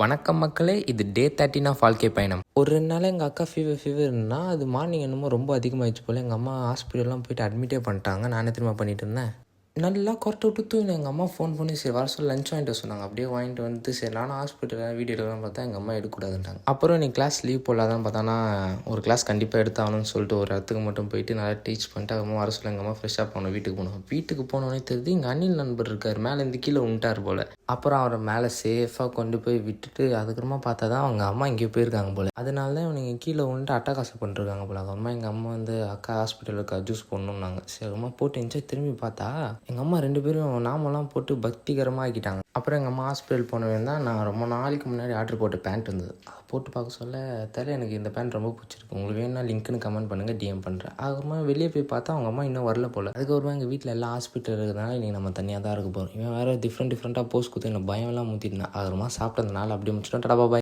வணக்கம் மக்களே, இது டே 13 ஆஃப் வாழ்க்கை பயணம். ஒரு 2 நாள் எங்கள் அக்கா ஃபீவர்னா அது மார்னிங் என்னமோ ரொம்ப அதிகமாகிடுச்சு போல். எங்கள் அம்மா ஹாஸ்பிட்டல்லாம் போயிட்டு அட்மிட்டே பண்ணிட்டாங்க. நான் என்ன திரும்ப பண்ணிட்டு இருந்தேன், நல்லா கொரட்டை விட்டு தூங்கினேன். எங்கள் அம்மா ஃபோன் பண்ணி சரி வர சொல்லி லஞ்ச் வாங்கிட்டு சொன்னாங்க. அப்படியே வாங்கிட்டு வந்து சரி நானும் ஹாஸ்பிட்டலில் வீடியோ எடுக்கலாம் பார்த்தா எங்கள் அம்மா எடுக்கக்கூடாதுன்ட்டாங்க. அப்புறம் நீ கிளாஸ் லீவ் போடலாதான் பார்த்தானா ஒரு கிளாஸ் கண்டிப்பாக எடுத்தாகணும்னு சொல்லிட்டு ஒரு இடத்துக்கு மட்டும் போயிட்டு நல்லா டீச் பண்ணிட்டு அம்மா வர சொல்ல எங்கள் அம்மா ஃப்ரெஷ்ஷாக போனோம். வீட்டுக்கு போனோடனே தெரியுது எங்கள் அண்ணில் நண்பர் இருக்கார், மேலே இருந்து கீழே விட்டார் போல். அப்புறம் அவரை மேலே சேஃபாக கொண்டு போய் விட்டுட்டு அதுக்கப்புறமா பார்த்தா தான் அவங்க அம்மா இங்கே போயிருக்காங்க போல். அதனால தான் இவனுங்க கீழே விட்டு அட்டகாசம் பண்ணிருக்காங்க போல். அப்புறமா எங்கள் அம்மா வந்து அக்கா ஹாஸ்பிட்டலுக்கு ஜூஸ் போடணுன்னாங்க. சரி அம்மா போட்டு இருந்துச்சு. திரும்பி பார்த்தா எங்கள் அம்மா 2 பேரும் நாமெல்லாம் போட்டு பக்திகரமாக ஆக்கிட்டாங்க. அப்புறம் எங்கள் அம்மா ஹாஸ்பிட்டல் போனவன் தான் நான் ரொம்ப நாளைக்கு முன்னாடி ஆர்டர் போட்ட பேண்ட் இருந்தது. அதை போட்டு பார்க்க சொல்ல தெரியல எனக்கு இந்த பேண்ட் ரொம்ப பிடிச்சிருக்கு, உங்களுக்கு வேணும்னா லிங்க்னு கமெண்ட் பண்ணுங்கள், டிஎம் பண்ணுறேன். அதுக்கப்புறமா வெளியே போய் பார்த்தா அவங்க அம்மா இன்னும் வரல போல். அதுக்கப்புறமா எங்கள் வீட்டில் எல்லாம் ஹாஸ்பிட்டல் இருக்கிறதுனால இன்றைக்கி நம்ம தனியாக தான் இருக்க போகிறோம். இவன் வேறு டிஃப்ரெண்ட்டாக போஸ்ட் கொடுத்து எனக்கு பயம்லாம் ஊற்றிட்டுனா. அதுக்கப்புறமா சாப்பிட்டதுனால அப்படியே முடிச்சிட்டோம். டடா பாய்.